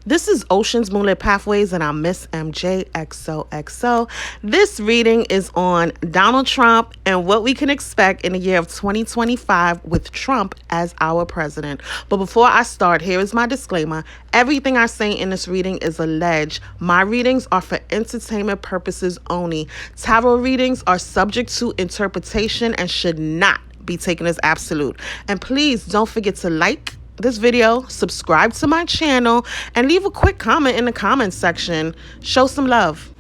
This is Oceans Moonlit Pathways, and I'm Miss MJ XOXO. This reading is on Donald Trump and what we can expect in the year of 2025 with Trump as our president. But before I start, here is my disclaimer. Everything I say in this reading is alleged. My readings are for entertainment purposes only. Tarot readings are subject to interpretation and should not be taken as absolute. And please don't forget to like this video, subscribe to my channel, and leave a quick comment in the comments section. Show some love.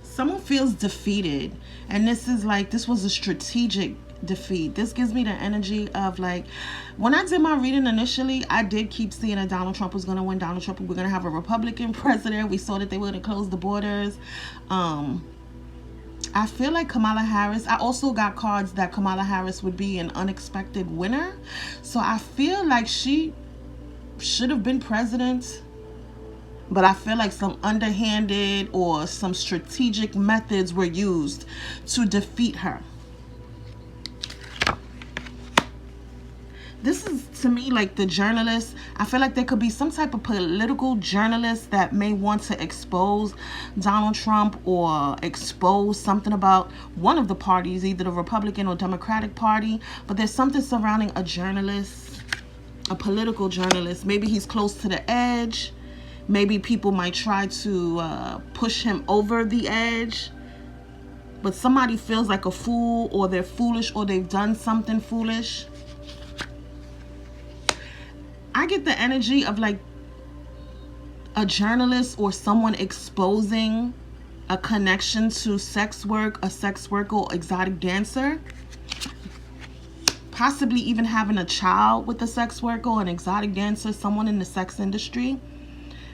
Someone feels defeated, and this was a strategic defeat. This gives me the energy of, like, when I did my reading initially, I did keep seeing that Donald Trump was going to win. Donald Trump, we're going to have a Republican president. We saw that they were going to close the borders. I feel like Kamala Harris, I also got cards that Kamala Harris would be an unexpected winner. So I feel like she should have been president, but I feel like some underhanded or some strategic methods were used to defeat her. This is, to me, like the journalist. I feel like there could be some type of political journalist that may want to expose Donald Trump or expose something about one of the parties, either the Republican or Democratic Party. But there's something surrounding a journalist, a political journalist. Maybe he's close to the edge. Maybe people might try to push him over the edge. But somebody feels like a fool, or they're foolish, or they've done something foolish. I get the energy of like a journalist or someone exposing a connection to sex work, a sex worker or exotic dancer. Possibly even having a child with a sex worker or an exotic dancer, someone in the sex industry.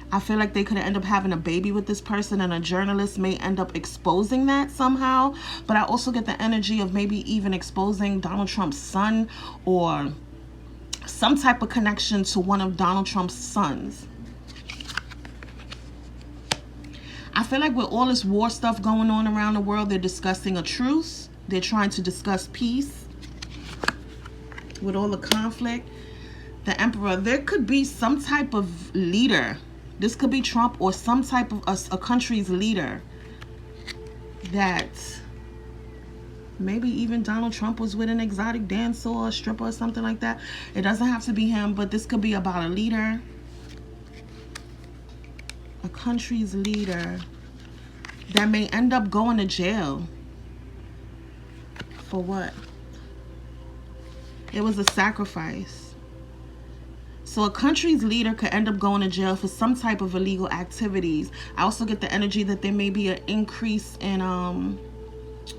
I feel like they could end up having a baby with this person, and a journalist may end up exposing that somehow. But I also get the energy of maybe even exposing Donald Trump's son, or some type of connection to one of Donald Trump's sons. I feel like with all this war stuff going on around the world, they're discussing a truce. They're trying to discuss peace. With all the conflict, the emperor, there could be some type of leader. This could be Trump or some type of a country's leader that maybe even Donald Trump was with an exotic dancer or a stripper or something like that. It doesn't have to be him, but this could be about a leader. A country's leader that may end up going to jail. For what? It was a sacrifice. So a country's leader could end up going to jail for some type of illegal activities. I also get the energy that there may be an increase in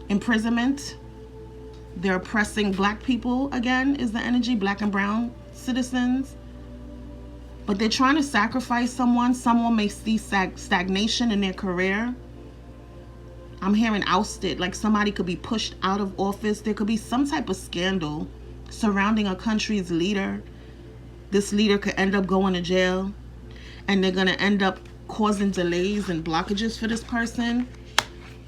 imprisonment. They're oppressing black people again, is the energy, black and brown citizens. But they're trying to sacrifice someone. Someone may see stagnation in their career. I'm hearing ousted, like somebody could be pushed out of office. There could be some type of scandal surrounding a country's leader. This leader could end up going to jail, and they're going to end up causing delays and blockages for this person.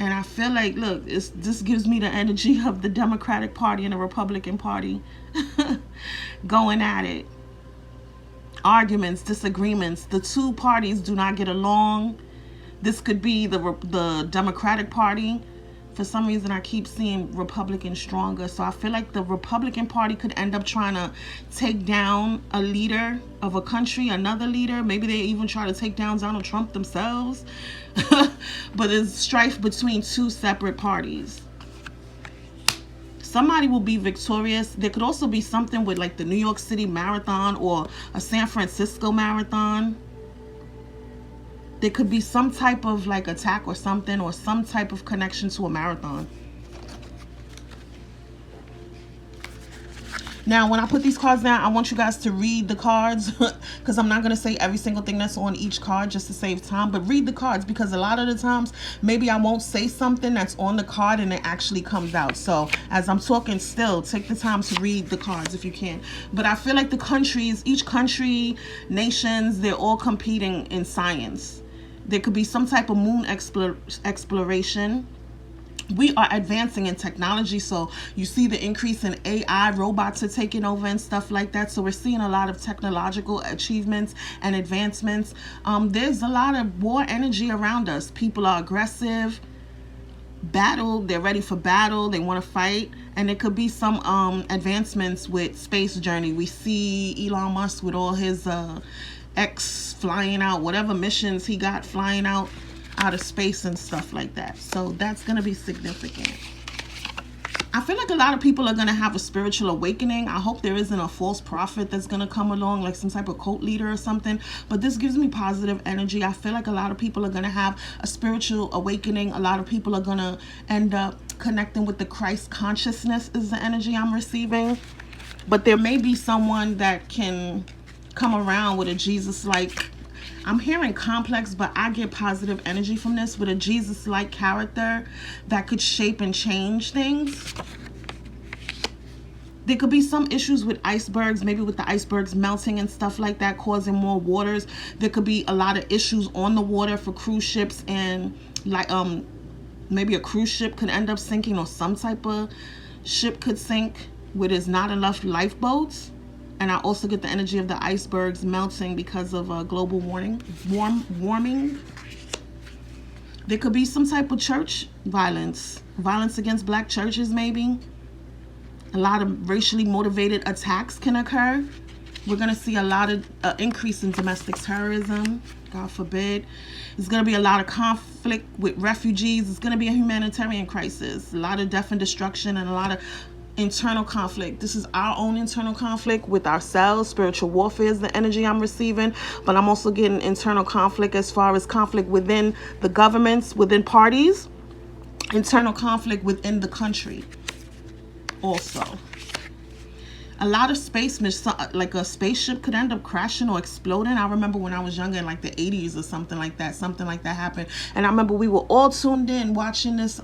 And I feel like, look, this gives me the energy of the Democratic Party and the Republican Party going at it. Arguments, disagreements. The two parties do not get along. This could be the Democratic Party. For some reason, I keep seeing Republican stronger. So I feel like the Republican Party could end up trying to take down a leader of a country, another leader. Maybe they even try to take down Donald Trump themselves. But there's strife between two separate parties. Somebody will be victorious. There could also be something with like the New York City Marathon or a San Francisco Marathon. There could be some type of like attack or something, or some type of connection to a marathon. Now, when I put these cards down, I want you guys to read the cards because I'm not going to say every single thing that's on each card just to save time. But read the cards, because a lot of the times, maybe I won't say something that's on the card and it actually comes out. So as I'm talking still, take the time to read the cards if you can. But I feel like the countries, each country, nations, they're all competing in science. There could be some type of moon exploration we are advancing in technology. So you see the increase in AI, robots are taking over and stuff like that. So we're seeing a lot of technological achievements and advancements. There's a lot of war energy around us. People are aggressive, they're ready for battle, they want to fight. And it could be some advancements with space journey. We see Elon Musk with all his X flying out, whatever missions he got flying out of space and stuff like that. So that's going to be significant. I feel like a lot of people are going to have a spiritual awakening. I hope there isn't a false prophet that's going to come along, like some type of cult leader or something. But this gives me positive energy. I feel like a lot of people are going to have a spiritual awakening. A lot of people are going to end up connecting with the Christ consciousness is the energy I'm receiving. But there may be someone that can come around with a Jesus-like, I'm hearing complex, but I get positive energy from this, with a Jesus-like character that could shape and change things. There could be some issues with icebergs, maybe with the icebergs melting and stuff like that, causing more waters. There could be a lot of issues on the water for cruise ships, and like maybe a cruise ship could end up sinking, or some type of ship could sink where there's not enough lifeboats. And I also get the energy of the icebergs melting because of global warming. There could be some type of church violence against black churches, maybe. A lot of racially motivated attacks can occur. We're going to see a lot of increase in domestic terrorism, God forbid. There's going to be a lot of conflict with refugees. It's going to be a humanitarian crisis. A lot of death and destruction, and a lot of internal conflict. This is our own internal conflict with ourselves. Spiritual warfare is the energy I'm receiving, but I'm also getting internal conflict as far as conflict within the governments, within parties, internal conflict within the country also. A lot of space, like a spaceship could end up crashing or exploding. I remember when I was younger in like the 80s or something like that happened. And I remember we were all tuned in watching this.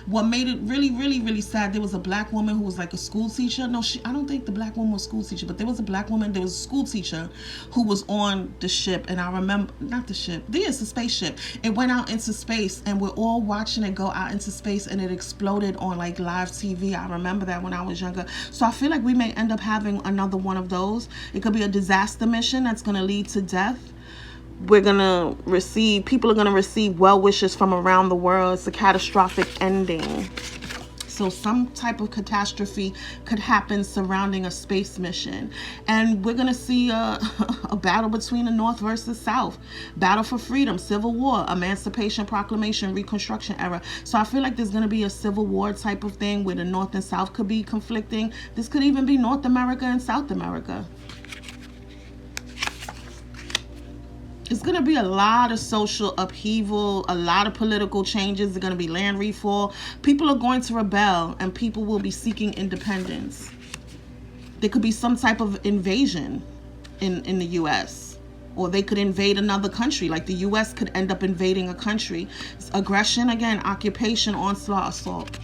What made it really, really, really sad, there was a black woman who was like a school teacher. No, I don't think the black woman was a school teacher, but there was a black woman, there was a school teacher who was on the ship. And I remember, not the ship, there's a spaceship. It went out into space, and we're all watching it go out into space, and it exploded on like live TV. I remember that when I was younger. So I feel like we may end up having another one of those. It could be a disaster mission that's going to lead to death. People are going to receive well wishes from around the world. It's a catastrophic ending. So some type of catastrophe could happen surrounding a space mission. And we're going to see a battle between the North versus South. Battle for freedom, civil war, Emancipation Proclamation, Reconstruction era. So I feel like there's going to be a civil war type of thing where the North and South could be conflicting. This could even be North America and South America. It's going to be a lot of social upheaval, a lot of political changes. There's going to be land reform. People are going to rebel, and people will be seeking independence. There could be some type of invasion in the U.S., or they could invade another country. Like the U.S. could end up invading a country. It's aggression, again, occupation, onslaught, assault.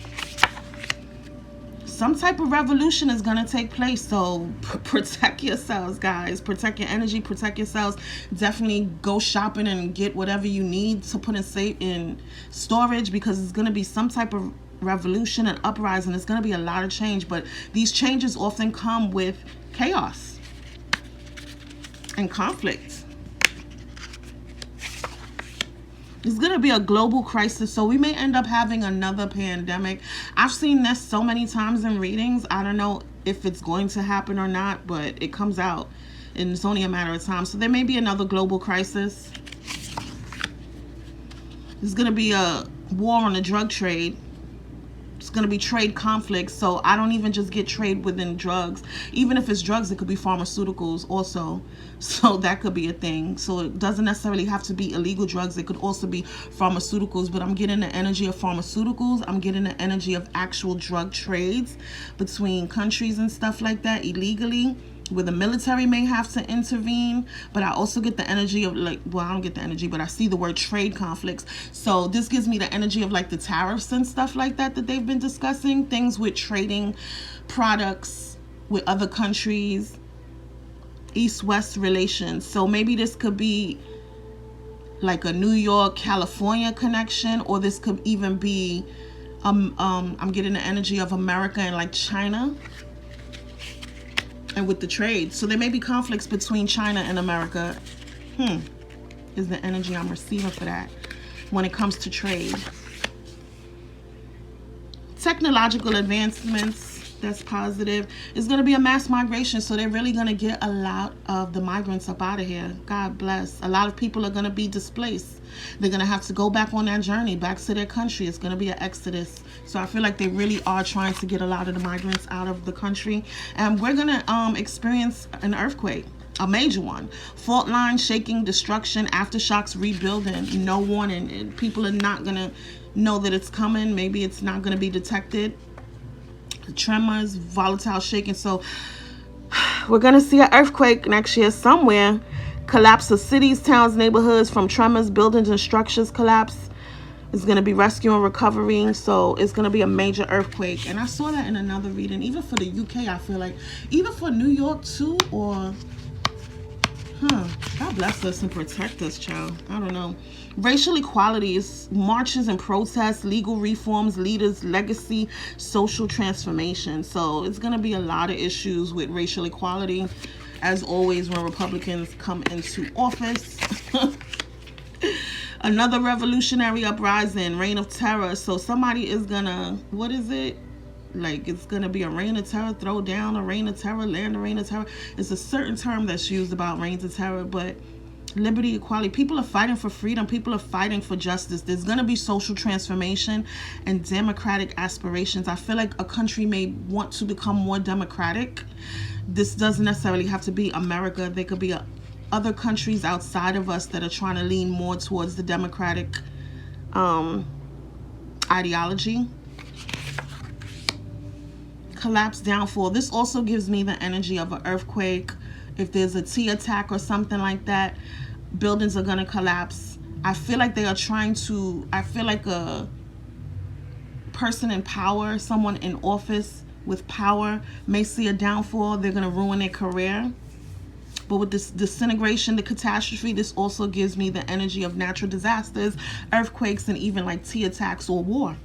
Some type of revolution is going to take place. So protect yourselves, guys. Protect your energy. Protect yourselves. Definitely go shopping and get whatever you need to put in storage, because it's going to be some type of revolution and uprising. It's going to be a lot of change. But these changes often come with chaos and conflict. It's going to be a global crisis, so we may end up having another pandemic. I've seen this so many times in readings. I don't know if it's going to happen or not, but it comes out, and it's only a matter of time. So there may be another global crisis. There's going to be a war on the drug trade. It's going to be trade conflicts. So I don't even just get trade within drugs. Even if it's drugs, it could be pharmaceuticals also. So that could be a thing. So it doesn't necessarily have to be illegal drugs. It could also be pharmaceuticals. But I'm getting the energy of pharmaceuticals. I'm getting the energy of actual drug trades between countries and stuff like that illegally, where the military may have to intervene. But I also get the energy of I don't get the energy, but I see the word trade conflicts. So this gives me the energy of like the tariffs and stuff like that they've been discussing, things with trading products with other countries, east-west relations. So maybe this could be like a New York, California connection, or this could even be I'm getting the energy of America and like China, and with the trade. So there may be conflicts between China and America. Is the energy I'm receiving for that when it comes to trade. Technological advancements, that's positive. It's going to be a mass migration, so they're really going to get a lot of the migrants up out of here. God bless. A lot of people are going to be displaced. They're going to have to go back on that journey, back to their country. It's going to be an exodus. So I feel like they really are trying to get a lot of the migrants out of the country. And we're going to experience an earthquake. A major one. Fault line shaking, destruction, aftershocks, rebuilding. No warning. And people are not going to know that it's coming. Maybe it's not going to be detected. Tremors, volatile shaking. So we're going to see an earthquake next year somewhere. Collapse of cities, towns, neighborhoods from tremors, buildings and structures collapse. It's going to be rescue and recovery. So it's going to be a major earthquake. And I saw that in another reading. Even for the UK, I feel like. Even for New York too, or... God bless us and protect us, child. I don't know. Racial equality is marches and protests, legal reforms, leaders, legacy, social transformation. So it's going to be a lot of issues with racial equality, as always, when Republicans come into office. Another revolutionary uprising, reign of terror. So somebody is going to, what is it? Like, it's going to be a reign of terror, throw down a reign of terror, land a reign of terror. It's a certain term that's used about reigns of terror, but liberty, equality. People are fighting for freedom. People are fighting for justice. There's going to be social transformation and democratic aspirations. I feel like a country may want to become more democratic. This doesn't necessarily have to be America. There could be other countries outside of us that are trying to lean more towards the democratic ideology. Collapse, downfall. This also gives me the energy of an earthquake. If there's a T attack or something like that, buildings are going to collapse. I feel like they are trying to, I feel like a person in power, someone in office with power may see a downfall. They're going to ruin their career. But with this disintegration, the catastrophe, this also gives me the energy of natural disasters, earthquakes, and even like T attacks or war.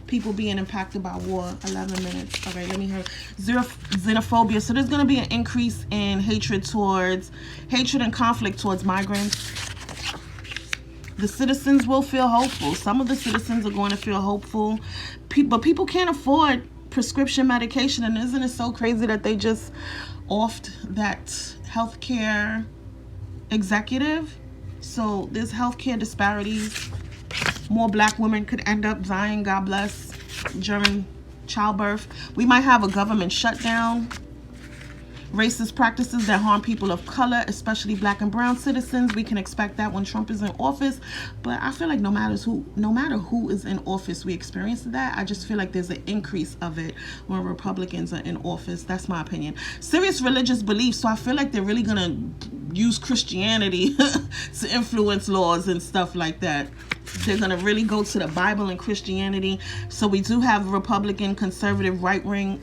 People being impacted by war. 11 minutes. Okay, let me hear. Xenophobia. So there's going to be an increase in hatred and conflict towards migrants. The citizens will feel hopeful. Some of the citizens are going to feel hopeful. But people can't afford prescription medication. And isn't it so crazy that they just offed that healthcare executive? So there's healthcare disparities. More black women could end up dying, God bless, during childbirth. We might have a government shutdown. Racist practices that harm people of color, especially black and brown citizens. We can expect that when Trump is in office. But I feel like no matter who is in office, we experience that. I just feel like there's an increase of it when Republicans are in office. That's my opinion. Serious religious beliefs. So I feel like they're really going to use Christianity to influence laws and stuff like that. They're going to really go to the Bible and Christianity. So we do have Republican, conservative, right wing,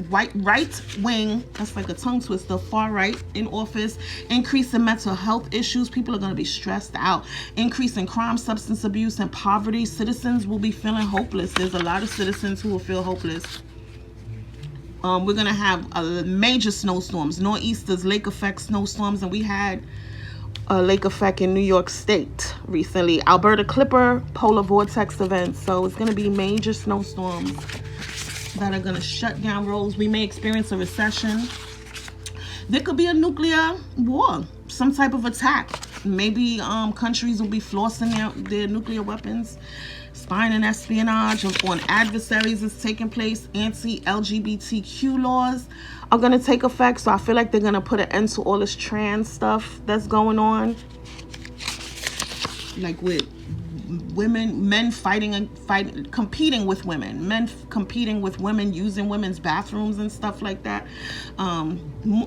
that's like a tongue twister, far right in office. Increase in mental health issues. People are going to be stressed out. Increase in crime, substance abuse, and poverty. Citizens will be feeling hopeless. There's a lot of citizens who will feel hopeless. We're going to have major snowstorms, nor'easters, lake effect snowstorms, and we had a lake effect in New York State recently. Alberta Clipper polar vortex events. So it's going to be major snowstorms that are going to shut down roads. We may experience a recession. There could be a nuclear war, some type of attack. Maybe countries will be flossing their nuclear weapons. Spying and espionage on adversaries is taking place. Anti-LGBTQ laws are going to take effect. So I feel like they're going to put an end to all this trans stuff that's going on. Like with women, men competing with women. Men competing with women, using women's bathrooms and stuff like that.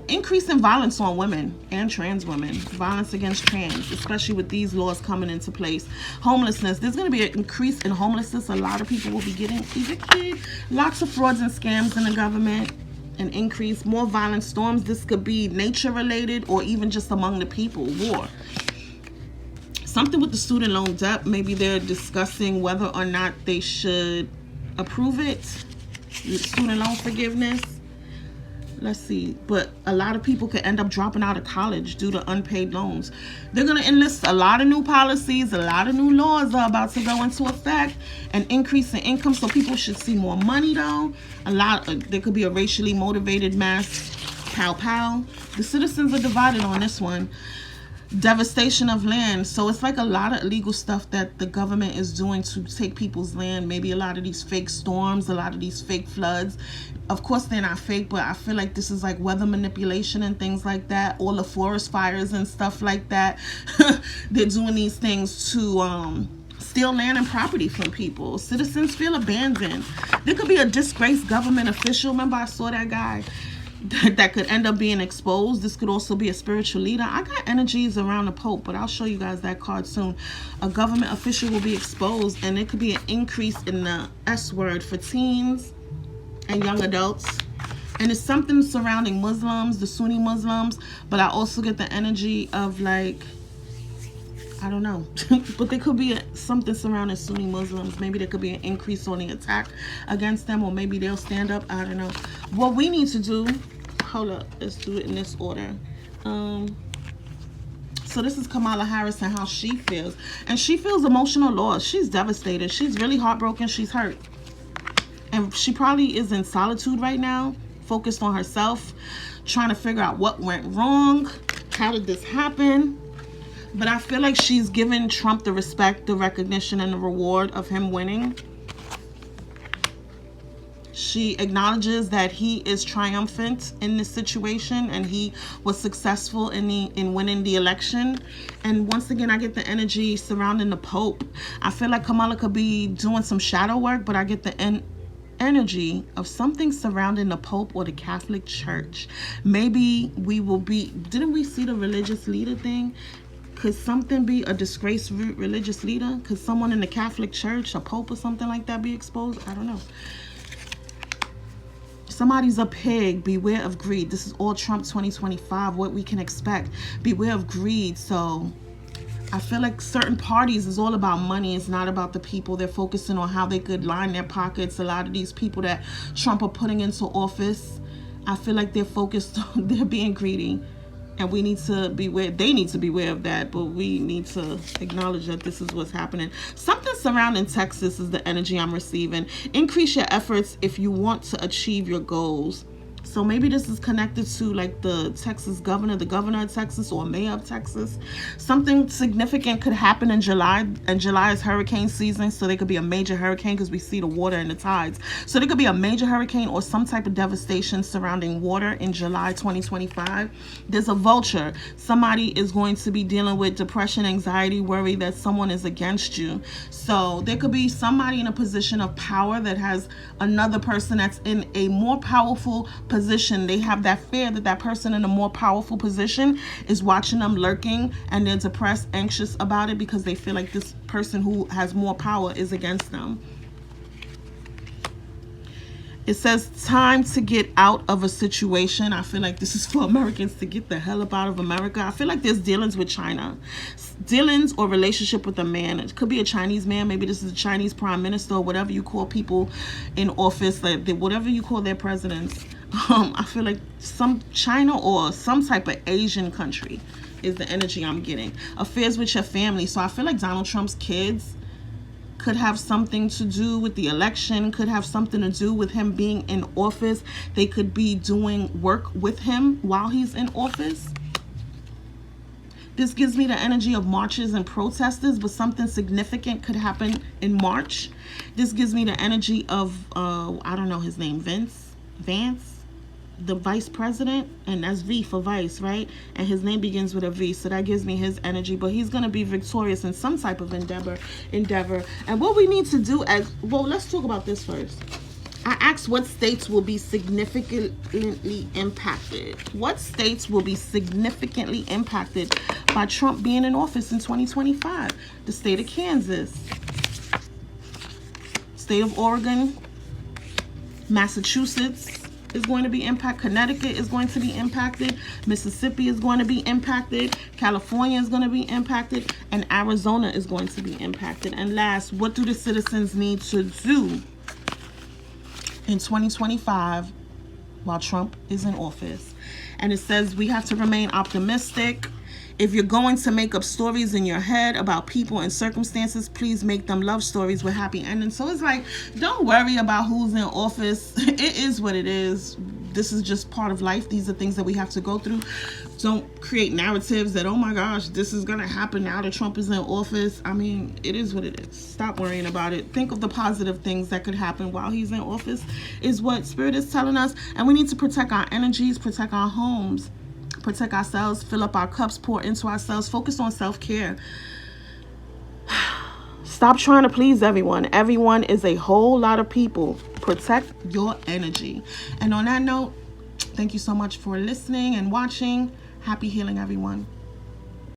Increase in violence on women and trans women. Violence against trans, especially with these laws coming into place. Homelessness. There's going to be an increase in homelessness. A lot of people will be getting evicted. Lots of frauds and scams in the government. An increase. More violent storms. This could be nature related or even just among the people. War. Something with the student loan debt. Maybe they're discussing whether or not they should approve it. Student loan forgiveness. Let's see. But a lot of people could end up dropping out of college due to unpaid loans. They're going to enlist a lot of new policies. A lot of new laws are about to go into effect. An increase in income. So people should see more money, though. There could be a racially motivated mass pow. The citizens are divided on this one. Devastation of land. So it's like a lot of illegal stuff that the government is doing to take people's land. Maybe a lot of these fake storms, a lot of these fake floods. Of course they're not fake, but I feel like this is like weather manipulation and things like that. All the forest fires and stuff like that. They're doing these things to steal land and property from people. Citizens feel abandoned. There could be a disgraced government official. Remember I saw that guy that could end up being exposed. This could also be a spiritual leader. I got energies around the Pope, but I'll show you guys that card soon. A government official will be exposed, and it could be an increase in the S word for teens and young adults. And it's something surrounding Muslims, the Sunni Muslims, but I also get the energy of like, I don't know, but there could be something surrounding Sunni Muslims. Maybe there could be an increase on the attack against them, or maybe they'll stand up. I don't know. What we need to do, hold up, let's do it in this order. So this is Kamala Harris and how she feels. And she feels emotional loss. She's devastated. She's really heartbroken. She's hurt. And she probably is in solitude right now, focused on herself, trying to figure out what went wrong. How did this happen? But I feel like she's given Trump the respect, the recognition, and the reward of him winning. She acknowledges that he is triumphant in this situation and he was successful in winning the election. And once again, I get the energy surrounding the Pope. I feel like Kamala could be doing some shadow work, but I get the energy of something surrounding the Pope or the Catholic Church. Maybe we will be, didn't we see the religious leader thing? Could something be a disgraced religious leader? Could someone in the Catholic Church, a Pope or something like that, be exposed? I don't know. Somebody's a pig. Beware of greed. This is all Trump 2025, what we can expect. Beware of greed. So I feel like certain parties is all about money. It's not about the people. They're focusing on how they could line their pockets. A lot of these people that Trump are putting into office, I feel like they're focused on, they're being greedy. And we need to beware. They need to beware of that, but we need to acknowledge that this is what's happening. Something surrounding Texas is the energy I'm receiving. Increase your efforts if you want to achieve your goals. So maybe this is connected to like the Texas governor, the governor of Texas or mayor of Texas. Something significant could happen in July, and July is hurricane season. So there could be a major hurricane because we see the water and the tides. So there could be a major hurricane or some type of devastation surrounding water in July 2025. There's a vulture. Somebody is going to be dealing with depression, anxiety, worry that someone is against you. So there could be somebody in a position of power that has another person that's in a more powerful position. They have that fear that that person in a more powerful position is watching them lurking, and they're depressed, anxious about it because they feel like this person who has more power is against them. It says time to get out of a situation. I feel like this is for Americans to get the hell up out of America. I feel like there's dealings with China. Dealings or relationship with a man. It could be a Chinese man. Maybe this is a Chinese prime minister or whatever you call people in office, like whatever you call their presidents. I feel like some China or some type of Asian country is the energy I'm getting. Affairs with your family. So I feel like Donald Trump's kids could have something to do with the election, could have something to do with him being in office. They could be doing work with him while he's in office. This gives me the energy of marches and protesters, but something significant could happen in March. This gives me the energy of, I don't know his name, Vance, the vice president, and that's V for vice, right? And his name begins with a V, so that gives me his energy. But he's going to be victorious in some type of endeavor. And what we need to do as, well, let's talk about this first. I asked what states will be significantly impacted. What states will be significantly impacted by Trump being in office in 2025? The state of Kansas, state of Oregon, Massachusetts is going to be impacted. Connecticut is going to be impacted. Mississippi is going to be impacted. California is going to be impacted. And Arizona is going to be impacted. And last, what do the citizens need to do in 2025 while Trump is in office. And it says we have to remain optimistic. If you're going to make up stories in your head about people and circumstances, please make them love stories with happy endings. So it's like, don't worry about who's in office. It is what it is. This is just part of life. These are things that we have to go through. Don't create narratives that, oh my gosh, this is going to happen now that Trump is in office. I mean, it is what it is. Stop worrying about it. Think of the positive things that could happen while he's in office is what Spirit is telling us. And we need to protect our energies, protect our homes, protect ourselves, fill up our cups, pour into ourselves, focus on self-care. Stop trying to please everyone. Everyone is a whole lot of people. Protect your energy. And on that note, thank you so much for listening and watching. Happy healing, everyone.